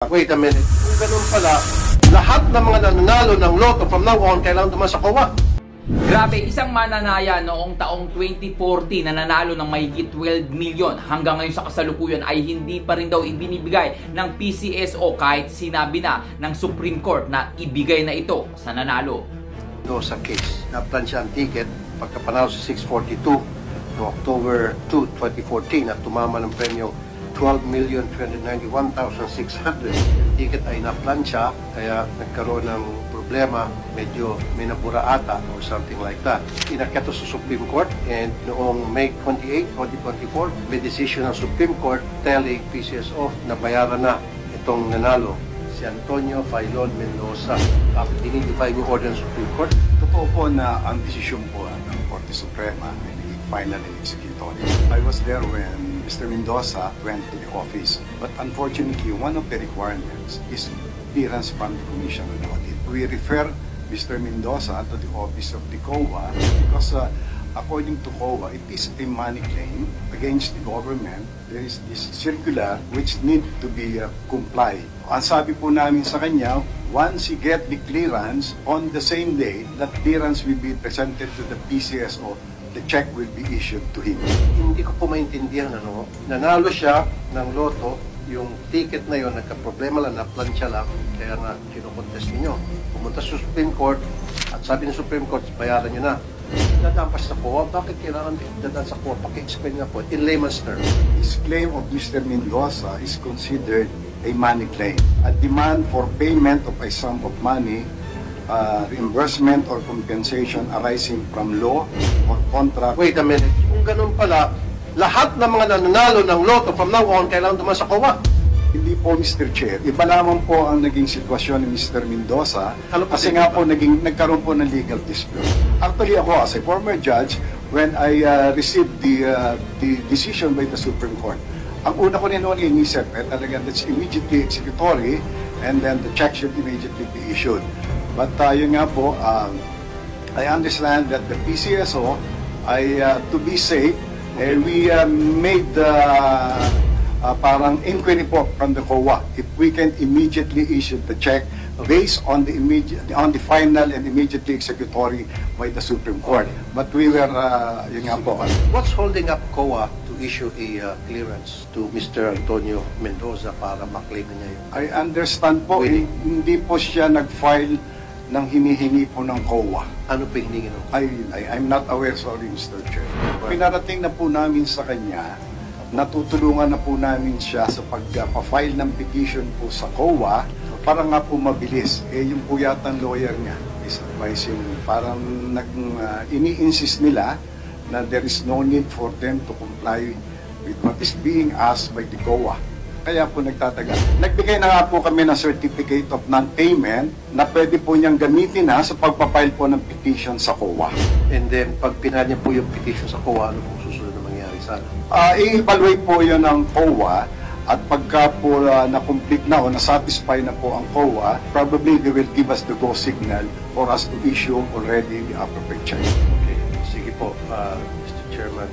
Wait a minute. Kung ganun pala, lahat ng mga nananalo ng loto from now on, kailangan dumaan sa COA. Grabe, isang mananaya noong taong 2014 na nanalo ng mahigit 12 million. Hanggang ngayon sa kasalukuyan ay hindi pa rin daw ibinibigay ng PCSO kahit sinabi na ng Supreme Court na ibigay na ito sa nanalo. Sa case, naplan siya ang ticket pagkapanalo sa 642 noong October 2, 2014 at tumama ng premyo 12,291,600. Yung ticket ay naplansya, kaya nagkaroon ng problema, medyo may nabura ata or something like that. Inakyat ito sa Supreme Court and noong May 28, 2024, may decision ng Supreme Court telling PCSO na bayaran na itong nanalo, si Antonio Failon Mendoza. Dinidefy yung order ng Supreme Court. Totoo po na ang desisyon po ng Korte Suprema ay naging final and executory. I was there when Mr. Mendoza went to the office. But unfortunately, one of the requirements is clearance from the Commission on Audit. We refer Mr. Mendoza to the office of the COA because according to COA, it is a money claim against the government. There is this circular which need to be complied. Ang sabi po namin sa kanya, once he get the clearance, on the same day, that clearance will be presented to the PCSO. The check will be issued to him. Hindi ko po maintindihan, nanalo siya ng loto, yung ticket na yun, nagka-problema lang, naplansya lang, kaya nga kinukontest ninyo. Pumunta sa Supreme Court, at sabi ng Supreme Court, bayaran nyo na. Dadaan pa sa COA, bakit kailangan dadaan sa COA? Paki-explain nga po, in layman's terms. His claim of Mr. Mendoza is considered a money claim. A demand for payment of a sum of money, reimbursement or compensation arising from law or contract. Wait a minute. Kung ganun pala, lahat ng mga nananalo ng loto from now on, kailangan dumaan sa COA. Hindi po, Mr. Chair. Iba lamang po ang naging sitwasyon ni Mr. Mendoza kasi nga po nagkaroon po ng legal dispute. Actually ako, as a former judge, when I received the decision by the Supreme Court, ang una ko rin noon inisip, talagang that's immediately executory and then the check should immediately be issued. But yun nga po, I understand that the PCSO, to be safe, we made parang inquiry po from the COA if we can immediately issue the check based on the final and immediately executory by the Supreme Court. But we were, yun nga po. What's holding up COA to issue a clearance to Mr. Antonio Mendoza para maklaim niya yun? I understand po, hindi po siya nag-file ng hinihingi po ng COA. Ano po hiningi nung? I'm not aware, sorry, Mr. Chair. Pinarating na po namin sa kanya, natutulungan na po namin siya sa pagpa-file ng petition po sa COA para nga po mabilis. Yung po yata ang lawyer niya is advising, parang ini-insist nila na there is no need for them to comply with what is being asked by the COA. Kaya po nagtatagal. Nagbigay na nga po kami ng certificate of non-payment na pwede po niyang gamitin sa pagpapile po ng petition sa COA. And then, pag pinahal niya po yung petition sa COA, ano pong susunod na mangyari sana? I-evaluate po yun ng COA at pagka po na-complete na o na-satisfy na po ang COA, probably they will give us the go signal for us to issue already the appropriate check. Okay. Sige po, Mr. Chairman.